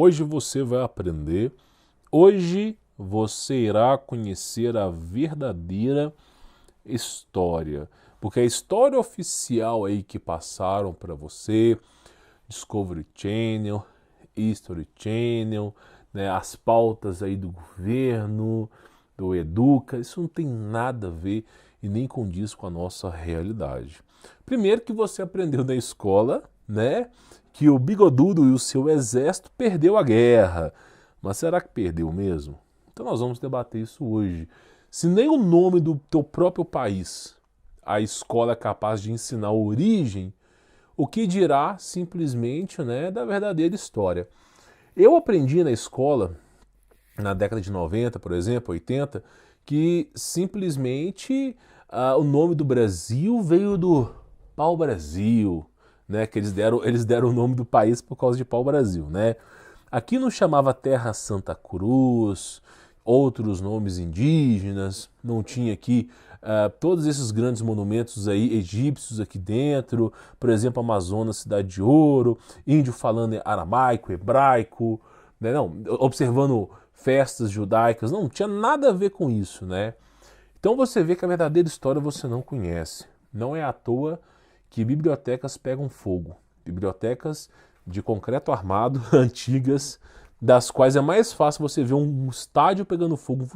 Hoje você vai aprender, hoje você irá conhecer a verdadeira história. Porque a história oficial aí que passaram para você, Discovery Channel, History Channel, né, as pautas aí do governo, do Educa, isso não tem nada a ver e nem condiz com a nossa realidade. Primeiro que você aprendeu na escola, né, que o Bigodudo e o seu exército perdeu a guerra. Mas será que perdeu mesmo? Então nós vamos debater isso hoje. Se nem o nome do teu próprio país a escola é capaz de ensinar a origem, o que dirá simplesmente, né, da verdadeira história. Eu aprendi na escola, na década de 90, por exemplo, 80, que simplesmente o nome do Brasil veio do pau-brasil, né, que eles deram o nome do país por causa de pau-brasil, né. Aqui não chamava Terra Santa Cruz, outros nomes indígenas, não tinha aqui todos esses grandes monumentos aí egípcios aqui dentro, por exemplo, Amazonas, Cidade de Ouro, índio falando aramaico, hebraico, né? Não, observando festas judaicas, não tinha nada a ver com isso, né? Então você vê que a verdadeira história você não conhece. Não é à toa que bibliotecas pegam fogo, bibliotecas de concreto armado, antigas, das quais é mais fácil você ver um estádio pegando fogo,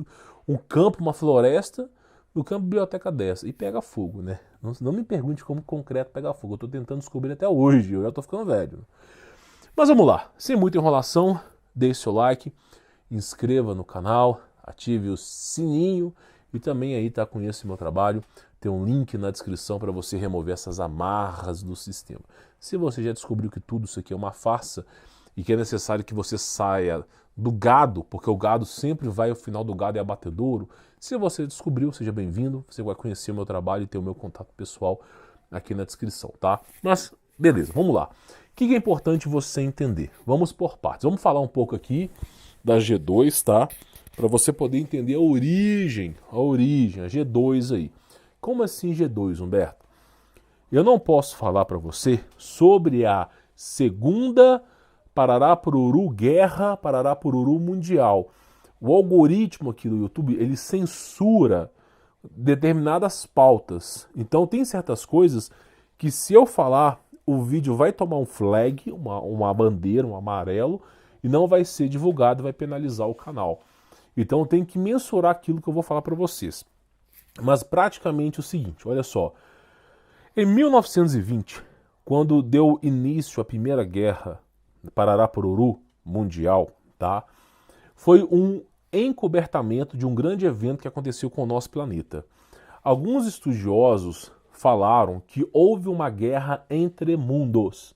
um campo, uma floresta, do que uma biblioteca dessa. E pega fogo, né? Não me pergunte como concreto pega fogo. Eu estou tentando descobrir até hoje, eu já estou ficando velho. Mas vamos lá, sem muita enrolação, deixe seu like, inscreva no canal, ative o sininho e também aí conheça o meu trabalho. Tem um link na descrição para você remover essas amarras do sistema. Se você já descobriu que tudo isso aqui é uma farsa e que é necessário que você saia do gado, porque o gado sempre vai ao final do gado é abatedouro, se você descobriu, seja bem-vindo, você vai conhecer o meu trabalho e ter o meu contato pessoal aqui na descrição, tá? Mas, beleza, vamos lá. O que é importante você entender? Vamos por partes. Vamos falar um pouco aqui da G2, tá? Para você poder entender a origem, a G2 aí. Como assim G2, Humberto? Eu não posso falar para você sobre a segunda Parará-Pururu Guerra, Parará-Pururu Mundial. O algoritmo aqui do YouTube, ele censura determinadas pautas. Então tem certas coisas que se eu falar, o vídeo vai tomar um flag, uma bandeira, um amarelo, e não vai ser divulgado, vai penalizar o canal. Então tem que mensurar aquilo que eu vou falar para vocês. Mas praticamente o seguinte, olha só. Em 1920, quando deu início à Primeira Guerra Parará-Pururu Mundial, tá? Foi um encobertamento de um grande evento que aconteceu com o nosso planeta. Alguns estudiosos falaram que houve uma guerra entre mundos,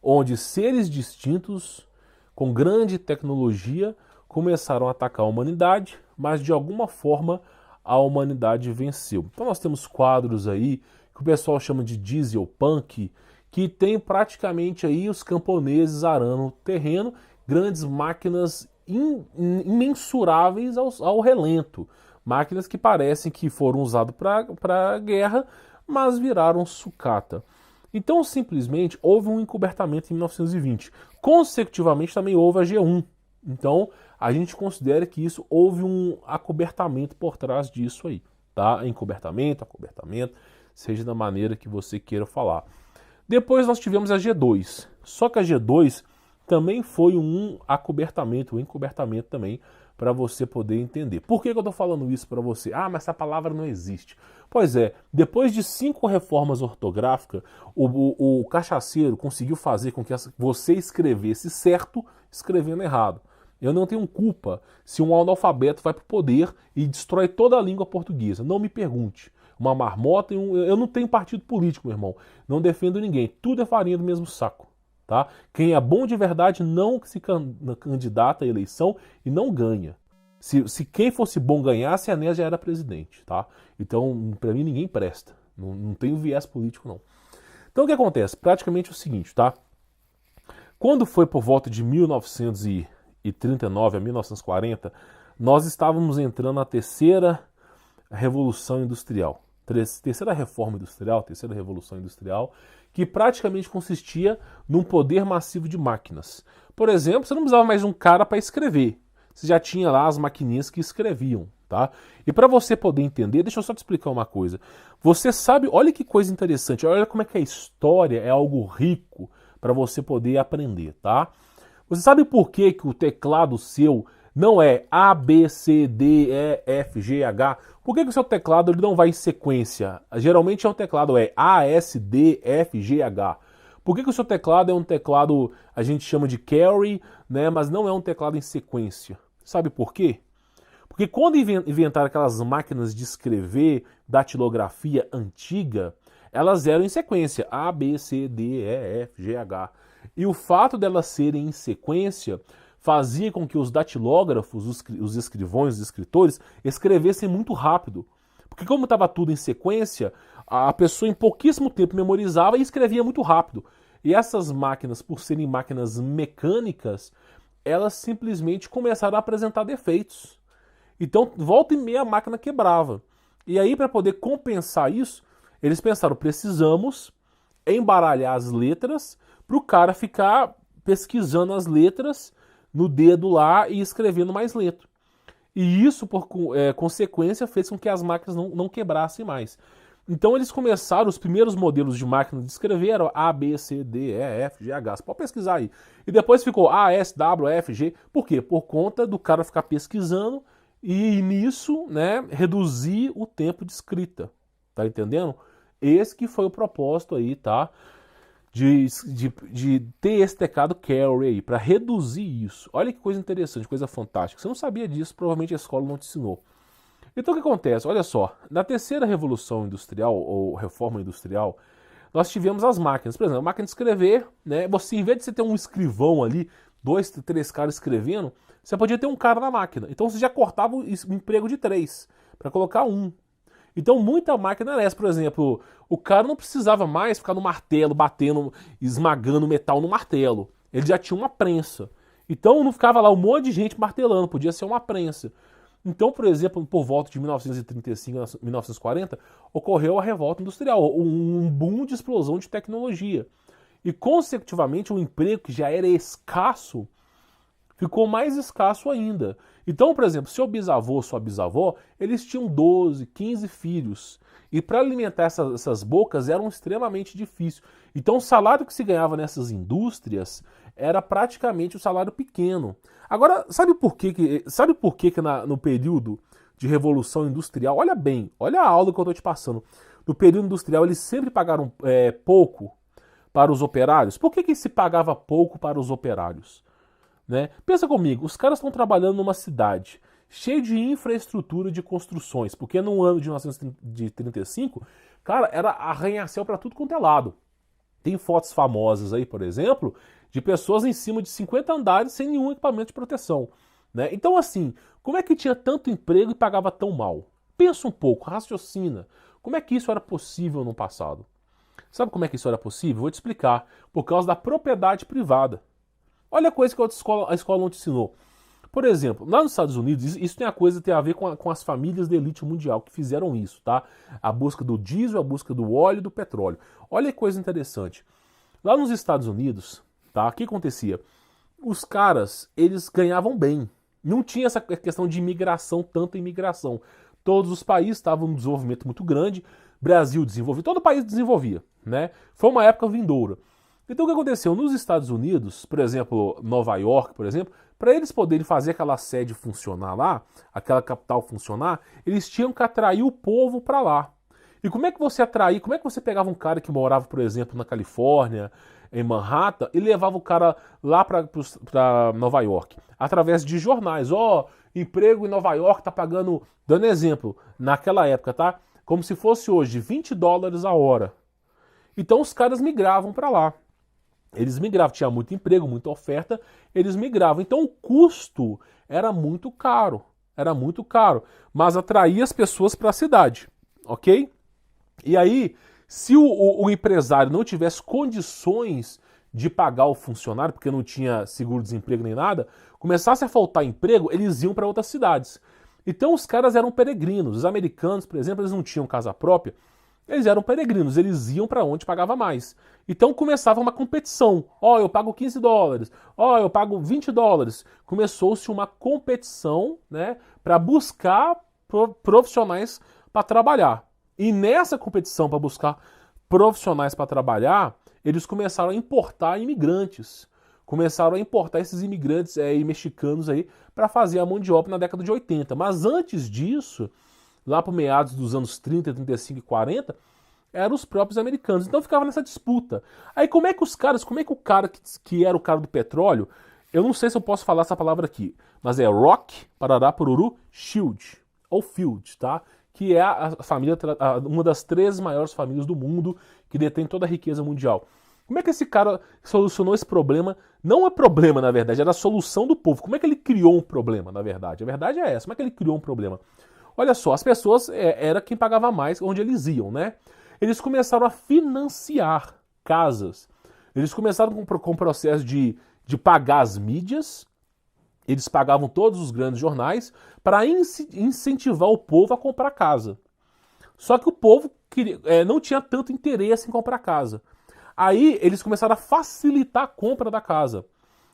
onde seres distintos, com grande tecnologia, começaram a atacar a humanidade, mas de alguma forma a humanidade venceu. Então nós temos quadros aí que o pessoal chama de diesel punk, que tem praticamente aí os camponeses arando o terreno, grandes máquinas imensuráveis ao relento. Máquinas que parecem que foram usadas para a guerra, mas viraram sucata. Então, simplesmente, houve um encobertamento em 1920. Consecutivamente, também houve a G1. Então, a gente considera que isso houve um acobertamento por trás disso aí. Tá? Encobertamento, acobertamento, seja da maneira que você queira falar. Depois nós tivemos a G2. Só que a G2 também foi um acobertamento, um encobertamento também, para você poder entender. Por que eu estou falando isso para você? Ah, mas essa palavra não existe. Pois é, depois de 5 reformas ortográficas, o cachaceiro conseguiu fazer com que você escrevesse certo, escrevendo errado. Eu não tenho culpa se um analfabeto vai para o poder e destrói toda a língua portuguesa. Não me pergunte. Uma marmota eu não tenho partido político, meu irmão. Não defendo ninguém. Tudo é farinha do mesmo saco. Tá? Quem é bom de verdade não se candidata à eleição e não ganha. Se quem fosse bom ganhasse, a Enéas já era presidente. Tá? Então, para mim, ninguém presta. Não tem viés político, não. Então, o que acontece? Praticamente o seguinte, tá? Quando foi por volta de 1939 a 1940, nós estávamos entrando na terceira revolução industrial. Terceira reforma industrial, terceira revolução industrial, que praticamente consistia num poder massivo de máquinas. Por exemplo, você não precisava mais de um cara para escrever. Você já tinha lá as maquininhas que escreviam, tá? E para você poder entender, deixa eu só te explicar uma coisa. Você sabe, olha que coisa interessante, olha como é que a história é algo rico para você poder aprender, tá? Você sabe por que que o teclado seu não é A, B, C, D, E, F, G, H? Por que que o seu teclado ele não vai em sequência? Geralmente é um teclado A, S, D, F, G, H. Por que que o seu teclado é um teclado, a gente chama de carry, né, mas não é um teclado em sequência? Sabe por quê? Porque quando inventaram aquelas máquinas de escrever datilografia antiga, elas eram em sequência, A, B, C, D, E, F, G, H. E o fato delas serem em sequência fazia com que os datilógrafos, os escrivões, os escritores, escrevessem muito rápido. Porque como estava tudo em sequência, a pessoa em pouquíssimo tempo memorizava e escrevia muito rápido. E essas máquinas, por serem máquinas mecânicas, elas simplesmente começaram a apresentar defeitos. Então, volta e meia a máquina quebrava. E aí, para poder compensar isso, eles pensaram, precisamos embaralhar as letras para o cara ficar pesquisando as letras no dedo lá e escrevendo mais lento. E isso, por consequência, fez com que as máquinas não quebrassem mais. Então eles começaram, os primeiros modelos de máquina de escrever eram A, B, C, D, E, F, G, H. Você pode pesquisar aí. E depois ficou A, S, W, F, G. Por quê? Por conta do cara ficar pesquisando e nisso, né, reduzir o tempo de escrita. Tá entendendo? Esse que foi o propósito aí, tá? De ter esse teclado carry aí, para reduzir isso. Olha que coisa interessante, coisa fantástica. Você não sabia disso, provavelmente a escola não te ensinou. Então o que acontece? Olha só, na terceira revolução industrial, ou reforma industrial, nós tivemos as máquinas. Por exemplo, a máquina de escrever, né? Você, em vez de você ter um escrivão ali, 2, 3 caras escrevendo, você podia ter um cara na máquina. Então você já cortava o emprego de 3 para colocar um. Então muita máquina era essa, por exemplo, o cara não precisava mais ficar no martelo, batendo, esmagando metal no martelo. Ele já tinha uma prensa. Então não ficava lá um monte de gente martelando, podia ser uma prensa. Então, por exemplo, por volta de 1935 a 1940, ocorreu a revolta industrial, um boom de explosão de tecnologia. E, consecutivamente, o emprego que já era escasso ficou mais escasso ainda. Então, por exemplo, seu bisavô, sua bisavó, eles tinham 12, 15 filhos. E para alimentar essas bocas era extremamente difícil. Então, o salário que se ganhava nessas indústrias era praticamente o salário pequeno. Agora, sabe por que no período de Revolução Industrial, olha bem, olha a aula que eu estou te passando. No período industrial, eles sempre pagaram pouco para os operários. Por que se pagava pouco para os operários? Né? Pensa comigo, os caras estão trabalhando numa cidade cheia de infraestrutura de construções, porque no ano de 1935, cara, era arranha-céu para tudo quanto é lado. Tem fotos famosas aí, por exemplo, de pessoas em cima de 50 andares sem nenhum equipamento de proteção. Né? Então, assim, como é que tinha tanto emprego e pagava tão mal? Pensa um pouco, raciocina. Como é que isso era possível no passado? Sabe como é que isso era possível? Vou te explicar. Por causa da propriedade privada. Olha a coisa que a escola não te ensinou. Por exemplo, lá nos Estados Unidos, isso tem a ver com as famílias da elite mundial que fizeram isso, tá? A busca do diesel, a busca do óleo e do petróleo. Olha que coisa interessante. Lá nos Estados Unidos, tá? O que acontecia? Os caras, eles ganhavam bem. Não tinha essa questão de imigração, tanta imigração. Todos os países estavam num desenvolvimento muito grande. Brasil desenvolvia, todo país desenvolvia, né? Foi uma época vindoura. Então o que aconteceu? Nos Estados Unidos, por exemplo, Nova York, por exemplo, para eles poderem fazer aquela sede funcionar lá, aquela capital funcionar, eles tinham que atrair o povo para lá. E como é que você atraía? Como é que você pegava um cara que morava, por exemplo, na Califórnia, em Manhattan, e levava o cara lá para Nova York? Através de jornais. Emprego em Nova York tá pagando, dando exemplo, naquela época, tá? Como se fosse hoje, $20 a hora. Então os caras migravam para lá. Eles migravam, tinha muito emprego, muita oferta, eles migravam. Então o custo era muito caro, mas atraía as pessoas para a cidade, ok? E aí, se o empresário não tivesse condições de pagar o funcionário, porque não tinha seguro-desemprego nem nada, começasse a faltar emprego, eles iam para outras cidades. Então os caras eram peregrinos. Os americanos, por exemplo, eles não tinham casa própria, Eles eram peregrinos, eles iam para onde pagava mais. Então começava uma competição. Ó, eu pago $15. Ó, eu pago $20. Começou-se uma competição, né, para buscar profissionais para trabalhar. E nessa competição para buscar profissionais para trabalhar, eles começaram a importar imigrantes. Começaram a importar esses imigrantes mexicanos aí para fazer a mão de obra na década de 80. Mas antes disso, lá para meados dos anos 30, 35 e 40, eram os próprios americanos. Então ficava nessa disputa. Aí como é que o cara que era o cara do petróleo, eu não sei se eu posso falar essa palavra aqui, mas é Rock, Parará, Pururu, Shield, ou Field, tá? Que é a família, uma das 3 maiores famílias do mundo, que detém toda a riqueza mundial. Como é que esse cara solucionou esse problema? Não é problema, na verdade, era a solução do povo. Como é que ele criou um problema, na verdade? A verdade é essa. Como é que ele criou um problema? Olha só, as pessoas era quem pagava mais onde eles iam, né? Eles começaram a financiar casas. Eles começaram com o processo de pagar as mídias. Eles pagavam todos os grandes jornais para incentivar o povo a comprar casa. Só que o povo não tinha tanto interesse em comprar casa. Aí eles começaram a facilitar a compra da casa.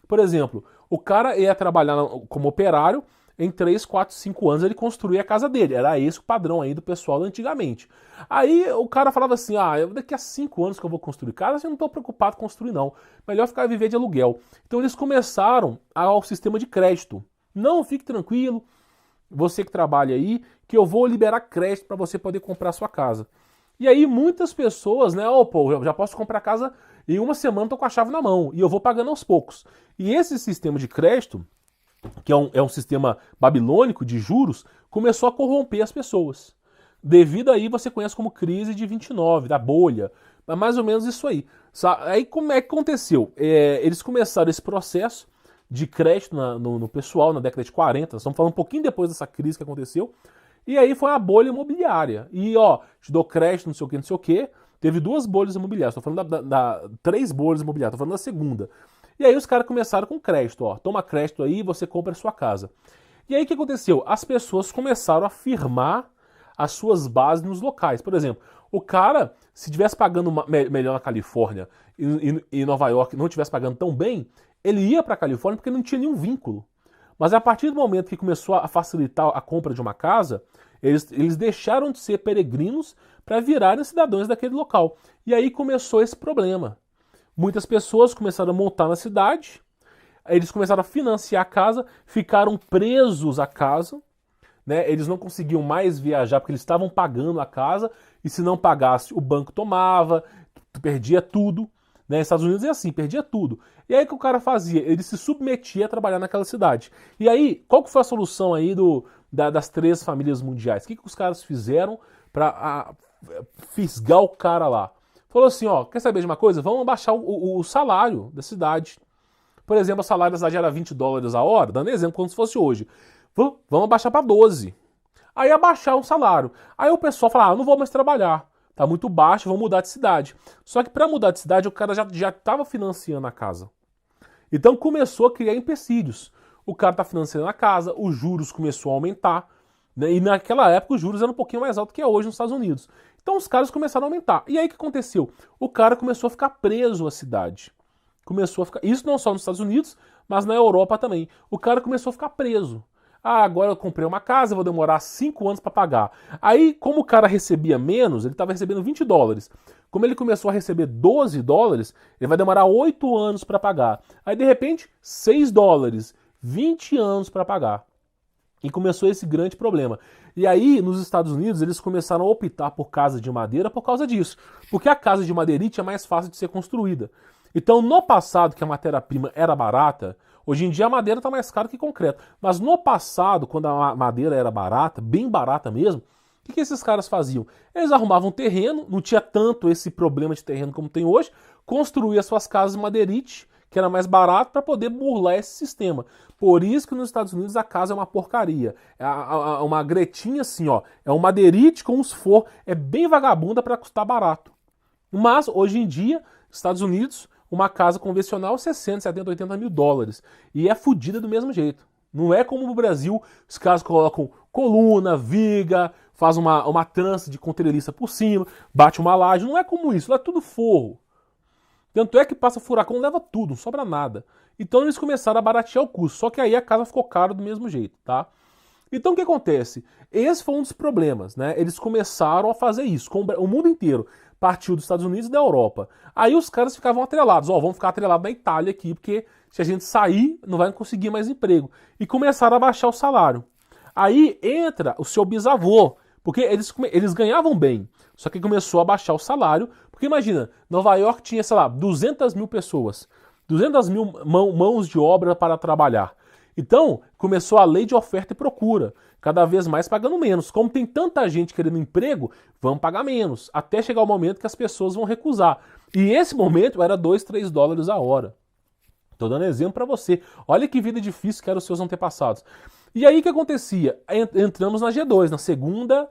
Por exemplo, o cara ia trabalhar como operário, em 3, 4, 5 anos ele construía a casa dele. Era esse o padrão aí do pessoal antigamente. Aí o cara falava assim, daqui a 5 anos que eu vou construir casa, eu não estou preocupado em construir não. Melhor ficar viver de aluguel. Então eles começaram ao sistema de crédito. Não, fique tranquilo, você que trabalha aí, que eu vou liberar crédito para você poder comprar a sua casa. E aí muitas pessoas, né, eu já posso comprar casa em uma semana, estou com a chave na mão, e eu vou pagando aos poucos. E esse sistema de crédito, que é um sistema babilônico de juros, começou a corromper as pessoas. Devido aí, você conhece como crise de 29, da bolha, mais ou menos isso aí. Aí como é que aconteceu? Eles começaram esse processo de crédito no pessoal na década de 40, nós estamos falando um pouquinho depois dessa crise que aconteceu, e aí foi a bolha imobiliária. E te dou crédito, não sei o que, não sei o que. Teve 2 bolhas imobiliárias, estou falando 3 bolhas imobiliárias, estou falando da segunda. E aí os caras começaram com crédito, toma crédito aí e você compra a sua casa. E aí o que aconteceu? As pessoas começaram a firmar as suas bases nos locais. Por exemplo, o cara, se estivesse pagando melhor na Califórnia e Nova York não estivesse pagando tão bem, ele ia para a Califórnia porque não tinha nenhum vínculo. Mas a partir do momento que começou a facilitar a compra de uma casa, eles deixaram de ser peregrinos para virarem cidadãos daquele local. E aí começou esse problema. Muitas pessoas começaram a montar na cidade, eles começaram a financiar a casa, ficaram presos à casa, né? Eles não conseguiam mais viajar porque eles estavam pagando a casa, e se não pagasse, o banco tomava, perdia tudo. Né? Nos Estados Unidos é assim, perdia tudo. E aí o que o cara fazia? Ele se submetia a trabalhar naquela cidade. E aí, qual que foi a solução aí das 3 famílias mundiais? O que os caras fizeram para fisgar o cara lá? Falou assim, quer saber de uma coisa? Vamos abaixar o salário da cidade. Por exemplo, o salário da cidade era $20 a hora, dando exemplo como se fosse hoje. Vamos abaixar para 12. Aí abaixar o salário. Aí o pessoal fala, não vou mais trabalhar. Tá muito baixo, vou mudar de cidade. Só que para mudar de cidade, o cara já estava financiando a casa. Então começou a criar empecilhos. O cara está financiando a casa, os juros começou a aumentar. Né? E naquela época os juros eram um pouquinho mais altos que é hoje nos Estados Unidos. Então os caras começaram a aumentar. E aí o que aconteceu? O cara começou a ficar preso à cidade. Isso não só nos Estados Unidos, mas na Europa também. O cara começou a ficar preso. Agora eu comprei uma casa, vou demorar 5 anos para pagar. Aí, como o cara recebia menos, ele estava recebendo $20. Como ele começou a receber $12, ele vai demorar 8 anos para pagar. Aí, de repente, $6, 20 anos para pagar. E começou esse grande problema. E aí, nos Estados Unidos, eles começaram a optar por casa de madeira por causa disso. Porque a casa de madeirite é mais fácil de ser construída. Então, no passado, que a matéria-prima era barata, hoje em dia a madeira está mais cara que concreto. Mas no passado, quando a madeira era barata, bem barata mesmo, o que esses caras faziam? Eles arrumavam terreno, não tinha tanto esse problema de terreno como tem hoje, construíam suas casas de madeirite, que era mais barato, para poder burlar esse sistema. Por isso que nos Estados Unidos a casa é uma porcaria. É uma gretinha assim, é um madeirite com uns forros, é bem vagabunda para custar barato. Mas, hoje em dia, Estados Unidos, uma casa convencional, 60, 70, 80 mil dólares. E é fodida do mesmo jeito. Não é como no Brasil, os caras colocam coluna, viga, faz uma trança de contreliça por cima, bate uma laje. Não é como isso, lá é tudo forro. Tanto é que passa furacão, leva tudo, não sobra nada. Então eles começaram a baratear o custo, só que aí a casa ficou cara do mesmo jeito, tá? Então o que acontece? Esse foi um dos problemas, né? Eles começaram a fazer isso, o mundo inteiro partiu dos Estados Unidos e da Europa. Aí os caras ficavam atrelados, ó, vamos ficar atrelados na Itália aqui, porque se a gente sair, não vai conseguir mais emprego. E começaram a baixar o salário. Aí entra o seu bisavô, porque eles ganhavam bem, só que começou a baixar o salário, porque imagina, Nova York tinha, sei lá, 200 mil pessoas, 200 mil mãos de obra para trabalhar. Então, começou a lei de oferta e procura, cada vez mais pagando menos. Como tem tanta gente querendo emprego, vamos pagar menos, até chegar o momento que as pessoas vão recusar. E esse momento era 2, 3 dólares a hora. Estou dando exemplo para você. Olha que vida difícil que eram os seus antepassados. E aí o que acontecia? Entramos na G2, na Segunda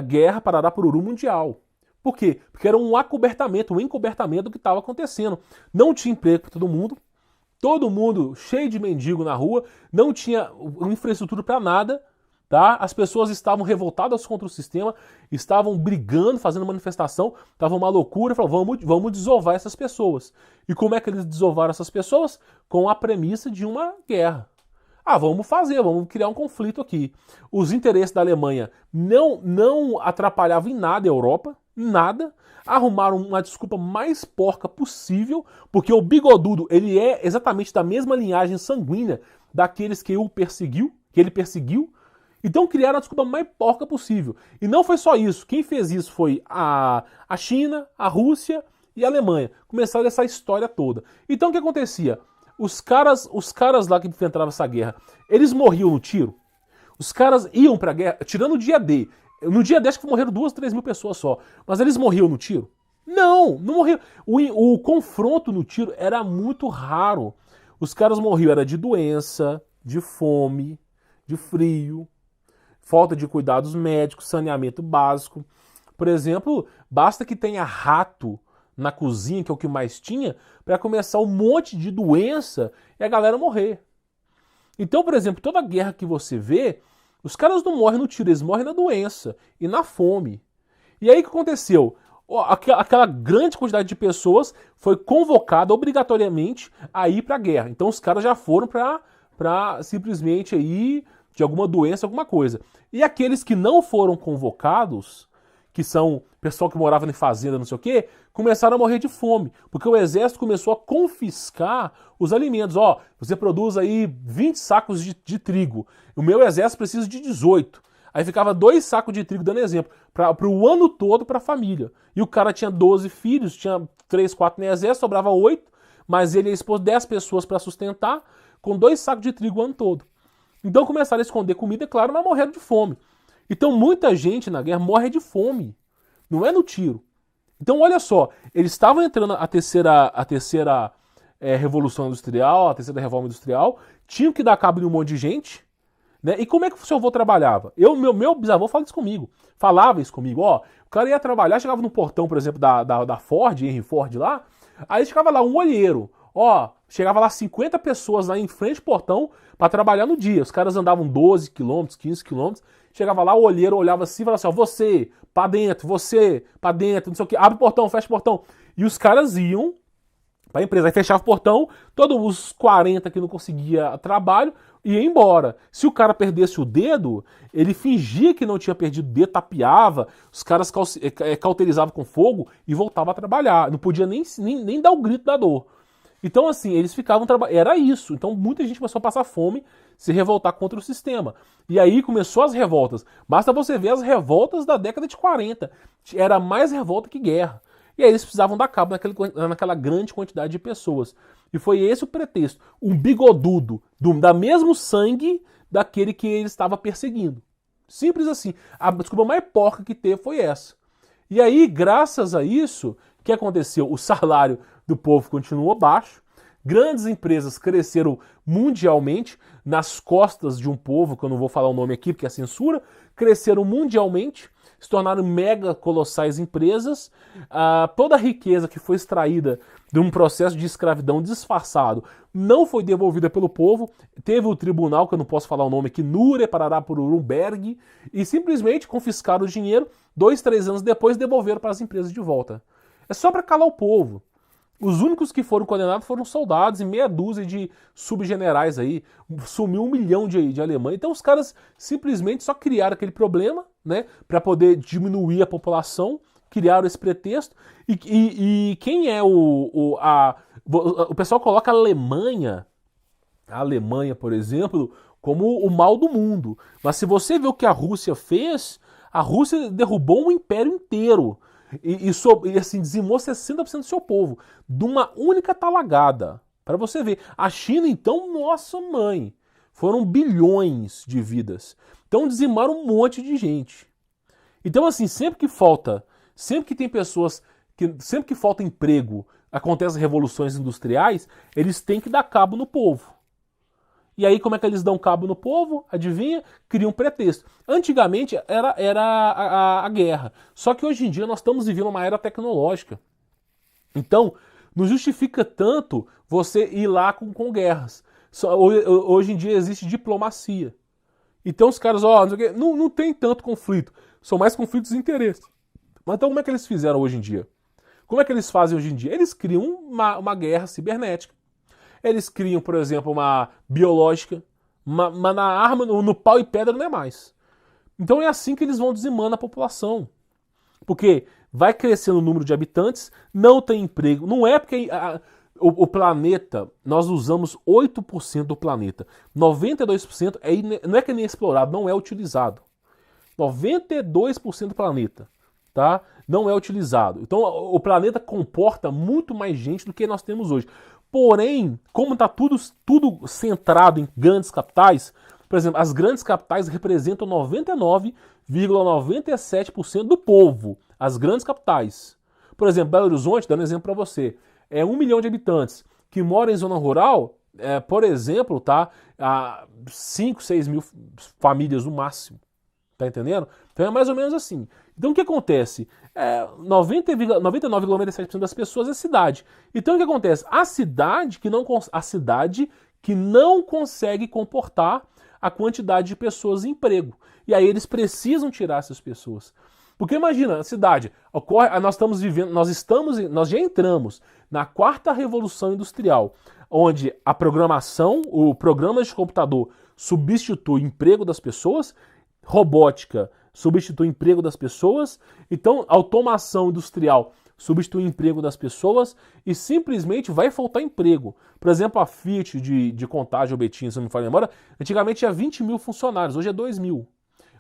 Guerra Parará-Pururu Mundial. Por quê? Porque era um acobertamento, um encobertamento do que estava acontecendo. Não tinha emprego para todo mundo cheio de mendigo na rua, não tinha infraestrutura para nada, tá? As pessoas estavam revoltadas contra o sistema, estavam brigando, fazendo manifestação, estava uma loucura, falaram, vamos desovar essas pessoas. E como é que eles desovaram essas pessoas? Com a premissa de uma guerra. Ah, vamos criar um conflito aqui. Os interesses da Alemanha não atrapalhavam em nada a Europa, nada. Arrumaram uma desculpa mais porca possível, porque o bigodudo, ele é exatamente da mesma linhagem sanguínea daqueles que ele perseguiu. Então criaram a desculpa mais porca possível. E não foi só isso. Quem fez isso foi a China, a Rússia e a Alemanha. Começaram essa história toda. Então o que acontecia? Os caras lá que enfrentavam essa guerra, eles morriam no tiro. Os caras iam pra guerra, tirando o dia D. No dia D acho que morreram 2, 3 mil pessoas só. Mas eles morriam no tiro? Não morriam. O confronto no tiro era muito raro. Os caras morriam era de doença, de fome, de frio, falta de cuidados médicos, saneamento básico. Por exemplo, basta que tenha rato na cozinha, que é o que mais tinha, para começar um monte de doença e a galera morrer. Então, por exemplo, toda guerra que você vê, os caras não morrem no tiro, eles morrem na doença e na fome. E aí o que aconteceu? Aquela grande quantidade de pessoas foi convocada obrigatoriamente a ir para a guerra. Então os caras já foram para simplesmente ir de alguma doença, alguma coisa. E aqueles que não foram convocados, que são pessoal que morava em fazenda, não sei o quê, começaram a morrer de fome, porque o exército começou a confiscar os alimentos. Ó, você produz aí 20 sacos de trigo, o meu exército precisa de 18. Aí ficava 2 sacos de trigo, dando exemplo, para o ano todo para a família. E o cara tinha 12 filhos, tinha 3, 4 no exército, sobrava 8, mas ele expôs 10 pessoas para sustentar, com 2 sacos de trigo o ano todo. Então começaram a esconder comida, é claro, mas morreram de fome. Então muita gente na guerra morre de fome, não é no tiro. Então olha só, eles estavam entrando a terceira revolução industrial, a terceira reforma industrial, tinham que dar cabo de um monte de gente, né? E como é que o seu avô trabalhava? Meu bisavô falava isso comigo, ó, o cara ia trabalhar, chegava no portão, por exemplo, da Ford, Henry Ford lá, aí chegava lá um olheiro, ó, chegava lá 50 pessoas lá em frente ao portão para trabalhar no dia. Os caras andavam 12 quilômetros, 15 quilômetros. Chegava lá, o olheiro olhava assim e falava assim, ó, você, pra dentro, não sei o que, abre o portão, fecha o portão. E os caras iam pra empresa, aí fechava o portão, todos os 40 que não conseguia trabalho, ia embora. Se o cara perdesse o dedo, ele fingia que não tinha perdido o dedo, tapeava, os caras cauterizavam com fogo e voltava a trabalhar. Não podia nem dar o grito da dor. Então, assim, eles ficavam trabalhando. Era isso. Então, muita gente começou a passar fome, se revoltar contra o sistema. E aí começou as revoltas. Basta você ver as revoltas da década de 40. Era mais revolta que guerra. E aí eles precisavam dar cabo naquela grande quantidade de pessoas. E foi esse o pretexto. Um bigodudo da mesmo sangue daquele que ele estava perseguindo. Simples assim. A desculpa mais porca que teve foi essa. E aí, graças a isso, o que aconteceu? O salário do povo continuou baixo, Grandes empresas cresceram mundialmente, nas costas de um povo, que eu não vou falar o nome aqui porque é censura, cresceram mundialmente, se tornaram mega colossais empresas. Toda a riqueza que foi extraída de um processo de escravidão disfarçado não foi devolvida pelo povo. Teve o tribunal, que eu não posso falar o nome aqui, Nuremberg por Nuremberg, e simplesmente confiscaram o dinheiro, 2, 3 anos depois devolveram para as empresas de volta. É só para calar o povo. Os únicos que foram condenados foram soldados e meia dúzia de subgenerais aí. Sumiu 1 milhão de alemães. Então os caras simplesmente só criaram aquele problema, né, para poder diminuir a população, criaram esse pretexto. E quem é o pessoal coloca a Alemanha, por exemplo, como o mal do mundo. Mas se você vê o que a Rússia fez, a Rússia derrubou um império inteiro. E assim, dizimou 60% do seu povo, de uma única talagada. Para você ver. A China, então, nossa mãe, foram bilhões de vidas. Então dizimaram um monte de gente. Então, assim, sempre que tem pessoas, sempre que falta emprego, acontecem revoluções industriais, eles têm que dar cabo no povo. E aí, como é que eles dão cabo no povo? Adivinha? Criam um pretexto. Antigamente era a guerra. Só que hoje em dia nós estamos vivendo uma era tecnológica. Então, não justifica tanto você ir lá com guerras. Hoje em dia existe diplomacia. Então os caras, não tem tanto conflito. São mais conflitos de interesse. Mas então como é que eles fizeram hoje em dia? Como é que eles fazem hoje em dia? Eles criam uma guerra cibernética. Eles criam, por exemplo, uma biológica, mas na arma, no pau e pedra não é mais. Então é assim que eles vão dizimando a população. Porque vai crescendo o número de habitantes, não tem emprego. Não é porque o planeta, nós usamos 8% do planeta. 92% não é que é nem explorado, não é utilizado. 92% do planeta, tá? Não é utilizado. Então o planeta comporta muito mais gente do que nós temos hoje. Porém, como está tudo centrado em grandes capitais, por exemplo, as grandes capitais representam 99,97% do povo. As grandes capitais. Por exemplo, Belo Horizonte, dando exemplo para você, é 1 milhão de habitantes que moram em zona rural, por exemplo, tá? 5, 6 mil famílias no máximo. Tá entendendo? Então é mais ou menos assim. Então o que acontece? 99,97% das pessoas é cidade. Então o que acontece? A cidade que não consegue comportar a quantidade de pessoas em emprego. E aí eles precisam tirar essas pessoas. Porque imagina, a cidade, nós já entramos na 4ª revolução industrial, onde a programação, o programa de computador substitui o emprego das pessoas, robótica substitui o emprego das pessoas, então automação industrial substitui o emprego das pessoas e simplesmente vai faltar emprego. Por exemplo, a Fiat de Contagem, Betim, se não me falha a memória, antigamente tinha 20 mil funcionários, hoje é 2 mil.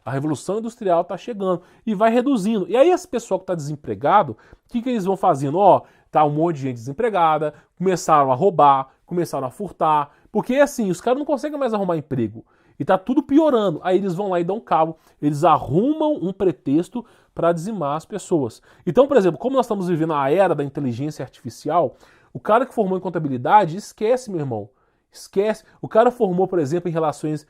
A revolução industrial está chegando e vai reduzindo. E aí esse pessoal que está desempregado, o que eles vão fazendo? Tá um monte de gente desempregada, começaram a roubar, começaram a furtar, porque assim, os caras não conseguem mais arrumar emprego. E tá tudo piorando. Aí eles vão lá e dão cabo. Eles arrumam um pretexto para dizimar as pessoas. Então, por exemplo, como nós estamos vivendo a era da inteligência artificial, o cara que formou em contabilidade, esquece, meu irmão. Esquece. O cara formou, por exemplo, em relações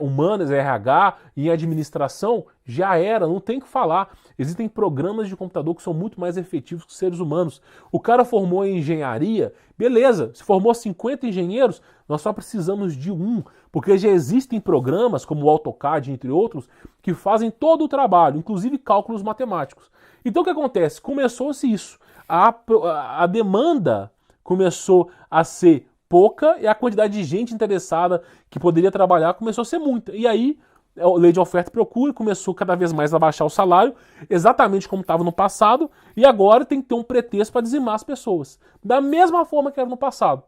humanas, RH, em administração, já era, não tem o que falar. Existem programas de computador que são muito mais efetivos que seres humanos. O cara formou em engenharia, beleza, se formou 50 engenheiros, nós só precisamos de um, porque já existem programas, como o AutoCAD, entre outros, que fazem todo o trabalho, inclusive cálculos matemáticos. Então o que acontece? Começou-se isso. A demanda começou a ser pouca e a quantidade de gente interessada que poderia trabalhar começou a ser muita. E aí, a lei de oferta e procura começou cada vez mais a baixar o salário, exatamente como estava no passado, e agora tem que ter um pretexto para dizimar as pessoas. Da mesma forma que era no passado.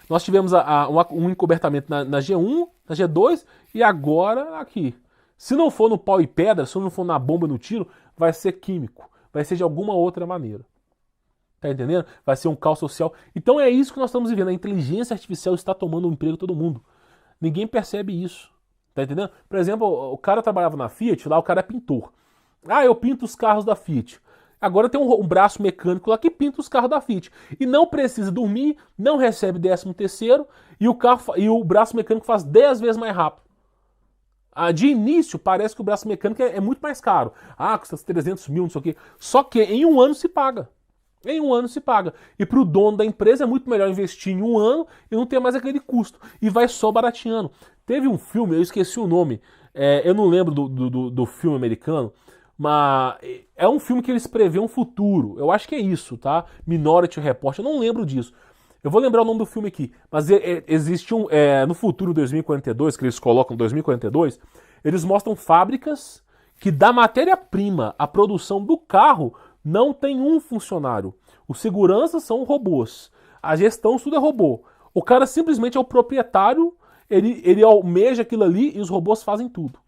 Nós tivemos um encobertamento na G1, na G2 e agora aqui. Se não for no pau e pedra, se não for na bomba e no tiro, vai ser químico. Vai ser de alguma outra maneira. Tá entendendo? Vai ser um caos social. Então é isso que nós estamos vivendo. A inteligência artificial está tomando o emprego de todo mundo. Ninguém percebe isso. Tá entendendo? Por exemplo, o cara trabalhava na Fiat, lá o cara é pintor. Eu pinto os carros da Fiat. Agora tem um braço mecânico lá que pinta os carros da Fiat. E não precisa dormir, não recebe 13º e o braço mecânico faz 10 vezes mais rápido. De início, parece que o braço mecânico é muito mais caro. Custa 300 mil, não sei o quê. Só que em um ano se paga. Em um ano se paga. E para o dono da empresa é muito melhor investir em um ano e não ter mais aquele custo. E vai só barateando. Teve um filme, eu esqueci o nome, eu não lembro do filme americano, mas é um filme que eles prevê um futuro. Eu acho que é isso, tá? Minority Report, eu não lembro disso. Eu vou lembrar o nome do filme aqui, mas existe no futuro 2042, que eles colocam 2042, eles mostram fábricas que da matéria-prima, a produção do carro, não tem um funcionário. Os seguranças são robôs. A gestão, tudo é robô. O cara simplesmente é o proprietário, ele almeja aquilo ali e os robôs fazem tudo.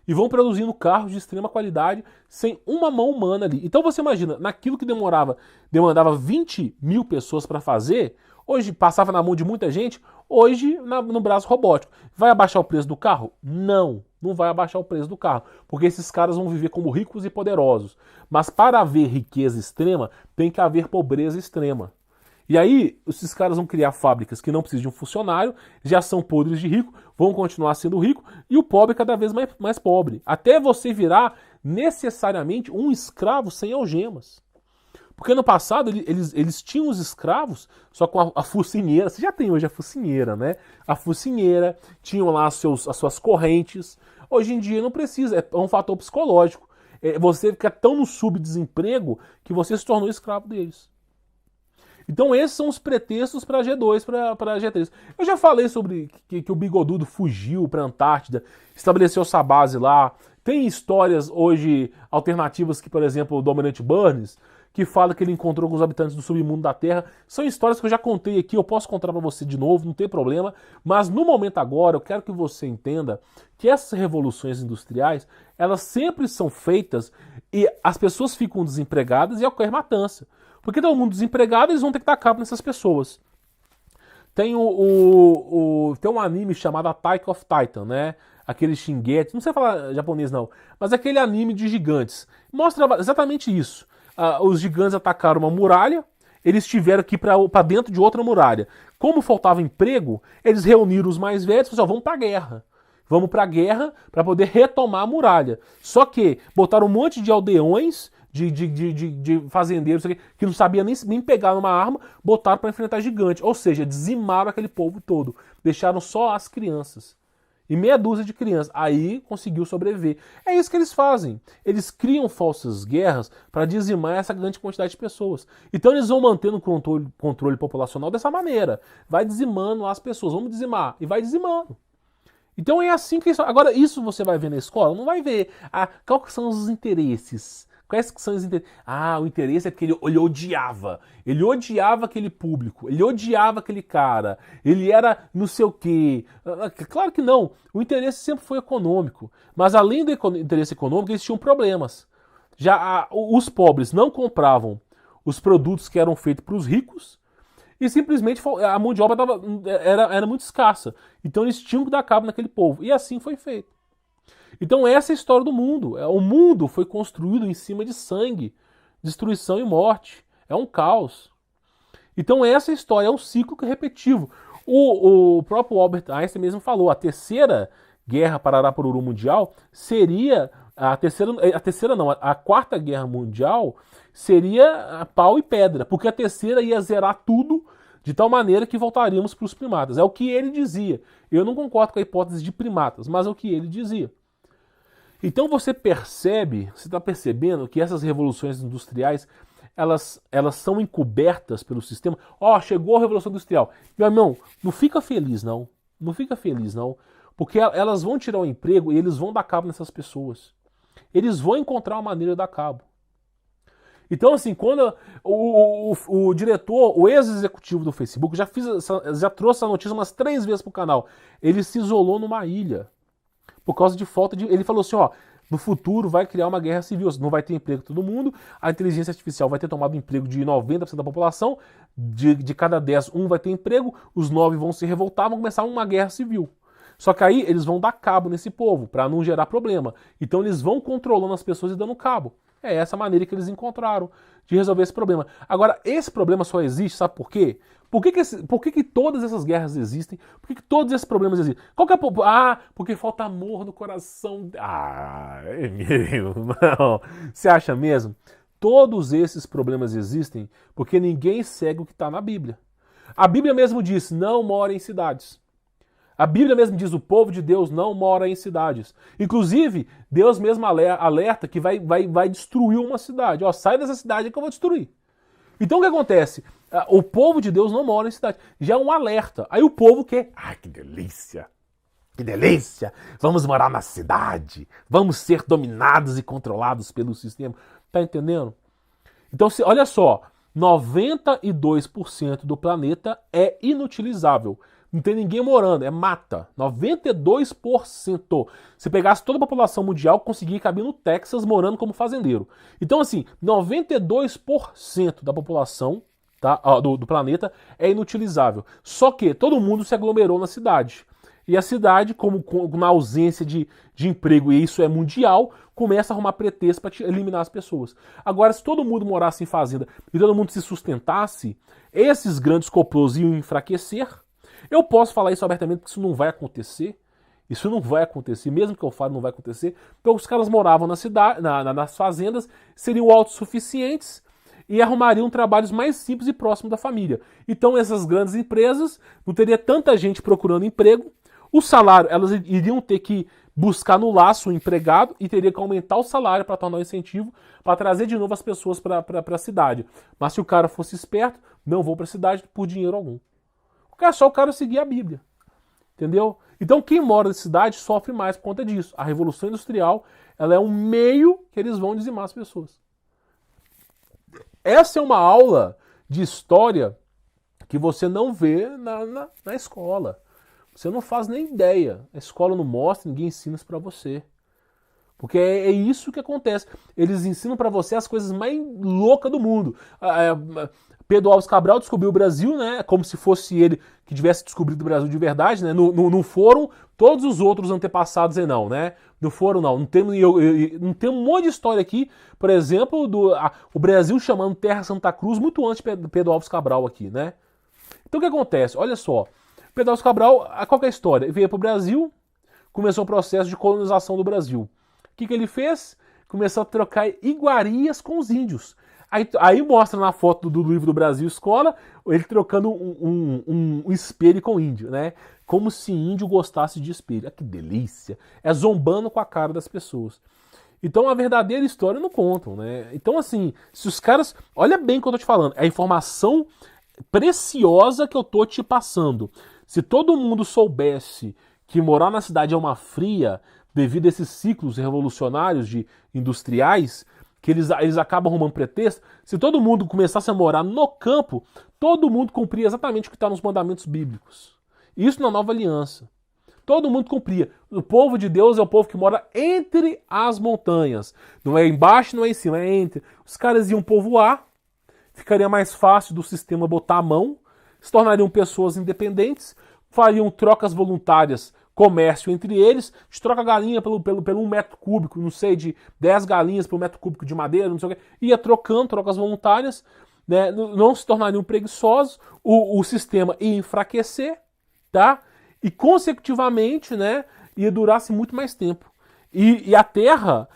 E vão produzindo carros de extrema qualidade sem uma mão humana ali. Então você imagina, naquilo que demandava 20 mil pessoas para fazer, hoje passava na mão de muita gente, hoje no braço robótico. Vai abaixar o preço do carro? Não vai abaixar o preço do carro, porque esses caras vão viver como ricos e poderosos. Mas para haver riqueza extrema, tem que haver pobreza extrema. E aí, esses caras vão criar fábricas que não precisam de um funcionário, já são podres de rico, vão continuar sendo rico, e o pobre cada vez mais pobre. Até você virar necessariamente um escravo sem algemas. Porque no passado eles tinham os escravos, só com a focinheira. Você já tem hoje a focinheira, né? A focinheira, tinham lá as suas correntes. Hoje em dia não precisa, é um fator psicológico. Você fica tão no subdesemprego que você se tornou escravo deles. Então esses são os pretextos para G2, para G3. Eu já falei sobre que o Bigodudo fugiu para a Antártida, estabeleceu sua base lá. Tem histórias hoje alternativas que, por exemplo, o do Almirante Burns, que fala que ele encontrou com os habitantes do submundo da Terra. São histórias que eu já contei aqui, eu posso contar para você de novo, não tem problema. Mas no momento agora, eu quero que você entenda que essas revoluções industriais, elas sempre são feitas e as pessoas ficam desempregadas e ocorre matança. Porque todo mundo desempregado, eles vão ter que dar cabo nessas pessoas. Tem tem um anime chamado Attack of Titan, né? Aquele Shingeki, não sei falar japonês não, mas aquele anime de gigantes. Mostra exatamente isso. Os gigantes atacaram uma muralha, eles tiveram que ir para dentro de outra muralha. Como faltava emprego, eles reuniram os mais velhos e falaram, vamos pra guerra. Vamos pra guerra para poder retomar a muralha. Só que botaram um monte de aldeões, de fazendeiros que não sabia nem pegar numa arma, botaram para enfrentar gigante. Ou seja, dizimaram aquele povo todo. Deixaram só as crianças. E meia dúzia de crianças. Aí conseguiu sobreviver. É isso que eles fazem. Eles criam falsas guerras para dizimar essa grande quantidade de pessoas. Então eles vão mantendo o controle populacional dessa maneira. Vai dizimando as pessoas. Vamos dizimar. E vai dizimando. Então é assim que isso... Agora, isso você vai ver na escola? Não vai ver. Quais são os interesses? Quais são os interesses? O interesse é que ele odiava. Ele odiava aquele público. Ele odiava aquele cara. Ele era não sei o quê. Claro que não. O interesse sempre foi econômico. Mas além do interesse econômico, eles tinham problemas. Já os pobres não compravam os produtos que eram feitos para os ricos e simplesmente a mão de obra era muito escassa. Então eles tinham que dar cabo naquele povo. E assim foi feito. Então essa é a história do mundo. O mundo foi construído em cima de sangue, destruição e morte. É um caos. Então essa é a história, é um ciclo repetitivo. O próprio Albert Einstein mesmo falou, a terceira guerra Parará-Poruru mundial seria... A quarta guerra mundial seria pau e pedra, porque a terceira ia zerar tudo de tal maneira que voltaríamos para os primatas. É o que ele dizia. Eu não concordo com a hipótese de primatas, mas é o que ele dizia. Então você está percebendo que essas revoluções industriais, elas são encobertas pelo sistema. Chegou a Revolução Industrial. Meu irmão, não fica feliz não. Não fica feliz não. Porque elas vão tirar o emprego e eles vão dar cabo nessas pessoas. Eles vão encontrar uma maneira de dar cabo. Então, assim, quando o diretor, o ex-executivo do Facebook, já trouxe essa notícia umas 3 vezes pro canal. Ele se isolou numa ilha. Por causa de falta de... Ele falou assim, no futuro vai criar uma guerra civil, não vai ter emprego todo mundo, a inteligência artificial vai ter tomado o emprego de 90% da população, de cada 10, um vai ter emprego, os 9 vão se revoltar, vão começar uma guerra civil. Só que aí eles vão dar cabo nesse povo, para não gerar problema. Então eles vão controlando as pessoas e dando cabo. É essa maneira que eles encontraram de resolver esse problema. Agora, esse problema só existe, sabe por quê? Por que todas essas guerras existem? Por que todos esses problemas existem? Qual que é porque falta amor no coração. Meu irmão, você acha mesmo? Todos esses problemas existem porque ninguém segue o que está na Bíblia. A Bíblia mesmo diz, não mora em cidades. A Bíblia mesmo diz, o povo de Deus não mora em cidades. Inclusive, Deus mesmo alerta que vai destruir uma cidade. Ó, sai dessa cidade que eu vou destruir. Então o que acontece? O povo de Deus não mora em cidade. Já é um alerta. Aí o povo quer, que delícia! Que delícia! Vamos morar na cidade. Vamos ser dominados e controlados pelo sistema. Tá entendendo? Então, olha só, 92% do planeta é inutilizável. Não tem ninguém morando, é mata. 92%. Se pegasse toda a população mundial, conseguia caber no Texas morando como fazendeiro. Então, assim, 92% da população do planeta é inutilizável. Só que todo mundo se aglomerou na cidade. E a cidade, como na ausência de emprego, e isso é mundial, começa a arrumar pretexto para eliminar as pessoas. Agora, se todo mundo morasse em fazenda e todo mundo se sustentasse, esses grandes complôs iam enfraquecer. Eu posso falar isso abertamente porque isso não vai acontecer. Isso não vai acontecer, mesmo que eu fale, não vai acontecer. Então os caras moravam na cidade, nas fazendas, seriam autossuficientes e arrumariam trabalhos mais simples e próximos da família. Então essas grandes empresas não teria tanta gente procurando emprego. O salário, elas iriam ter que buscar no laço o empregado e teria que aumentar o salário para tornar o incentivo, para trazer de novo as pessoas para a cidade. Mas se o cara fosse esperto, não vou para a cidade por dinheiro algum. É só o cara seguir a Bíblia. Entendeu? Então quem mora na cidade sofre mais por conta disso. A Revolução Industrial, ela é um meio que eles vão dizimar as pessoas. Essa é uma aula de história que você não vê na escola. Você não faz nem ideia. A escola não mostra, ninguém ensina isso pra você. Porque é isso que acontece. Eles ensinam pra você as coisas mais loucas do mundo. Pedro Álvares Cabral descobriu o Brasil, né? Como se fosse ele que tivesse descobrido o Brasil de verdade, né? Não foram todos os outros antepassados aí não, né? Não foram não. Não tem um monte de história aqui, por exemplo, o Brasil chamando Terra Santa Cruz muito antes de Pedro Álvares Cabral aqui, né? Então o que acontece? Olha só. Pedro Álvares Cabral, qual que é a história? Ele veio para o Brasil, começou o processo de colonização do Brasil. O que ele fez? Começou a trocar iguarias com os índios. Aí mostra na foto do livro do Brasil Escola, ele trocando um espelho com índio, né? Como se índio gostasse de espelho. Que delícia! É zombando com a cara das pessoas. Então a verdadeira história não contam, né? Então assim, se os caras... Olha bem o que eu tô te falando. É a informação preciosa que eu tô te passando. Se todo mundo soubesse que morar na cidade é uma fria, devido a esses ciclos revolucionários industriais, que eles acabam arrumando pretexto, se todo mundo começasse a morar no campo, todo mundo cumpria exatamente o que está nos mandamentos bíblicos. Isso na Nova Aliança. Todo mundo cumpria. O povo de Deus é o povo que mora entre as montanhas. Não é embaixo, não é em cima, é entre. Os caras iam povoar, ficaria mais fácil do sistema botar a mão, se tornariam pessoas independentes, fariam trocas voluntárias, comércio entre eles, de troca galinha pelo 1 metro cúbico, não sei, de 10 galinhas por 1 metro cúbico de madeira, não sei o que, ia trocando, trocas voluntárias, né, não se tornariam preguiçosos, o sistema ia enfraquecer, tá? E consecutivamente, né, ia durar-se muito mais tempo. E a Terra,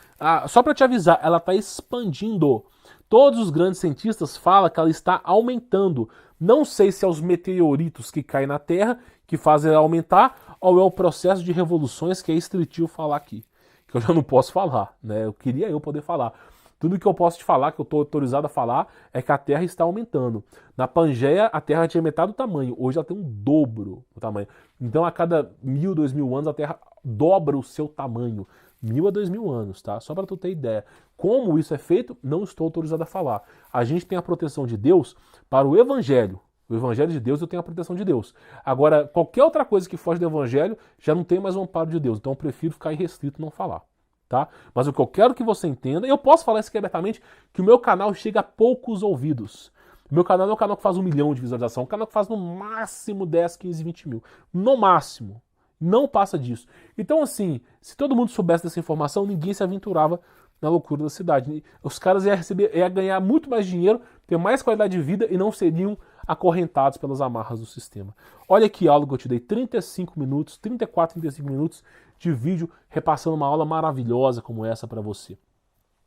só para te avisar, ela está expandindo. Todos os grandes cientistas falam que ela está aumentando. Não sei se é os meteoritos que caem na Terra que fazem ela aumentar, ou é o processo de revoluções que é estritivo falar aqui. Que eu já não posso falar, né? Eu queria poder falar. Tudo que eu posso te falar, que eu estou autorizado a falar, é que a Terra está aumentando. Na Pangeia, a Terra tinha metade do tamanho. Hoje ela tem um dobro do tamanho. Então, a cada 1.000, 2.000 anos, a Terra dobra o seu tamanho. 1.000 a 2.000 anos, tá? Só para tu ter ideia. Como isso é feito, não estou autorizado a falar. A gente tem a proteção de Deus para o Evangelho. O Evangelho de Deus, eu tenho a proteção de Deus. Agora, qualquer outra coisa que foge do Evangelho, já não tem mais um amparo de Deus. Então, eu prefiro ficar irrestrito e não falar. Tá? Mas o que eu quero que você entenda, e eu posso falar isso aqui abertamente, que o meu canal chega a poucos ouvidos. O meu canal não é um canal que faz 1 milhão de visualização, é um canal que faz no máximo 10, 15, 20 mil. No máximo. Não passa disso. Então, assim, se todo mundo soubesse dessa informação, ninguém se aventurava na loucura da cidade. Os caras iam ganhar muito mais dinheiro, ter mais qualidade de vida e não seriam acorrentados pelas amarras do sistema. Olha aqui a aula que eu te dei, 35 minutos, 34, 35 minutos de vídeo repassando uma aula maravilhosa como essa para você.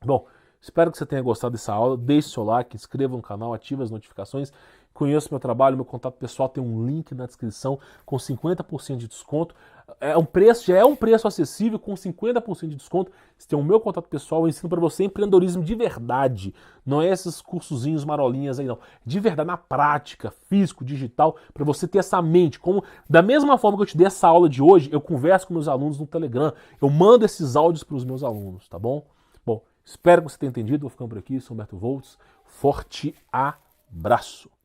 Bom, espero que você tenha gostado dessa aula. Deixe seu like, inscreva no canal, ative as notificações. Conheça meu trabalho, meu contato pessoal, tem um link na descrição com 50% de desconto. Já é um preço acessível com 50% de desconto. Você tem o meu contato pessoal, eu ensino para você empreendedorismo de verdade. Não é esses cursozinhos marolinhas aí não. De verdade, na prática, físico, digital, para você ter essa mente. Da mesma forma que eu te dei essa aula de hoje, eu converso com meus alunos no Telegram. Eu mando esses áudios para os meus alunos, tá bom? Bom, espero que você tenha entendido. Vou ficando por aqui, sou Humberto Volts. Forte abraço!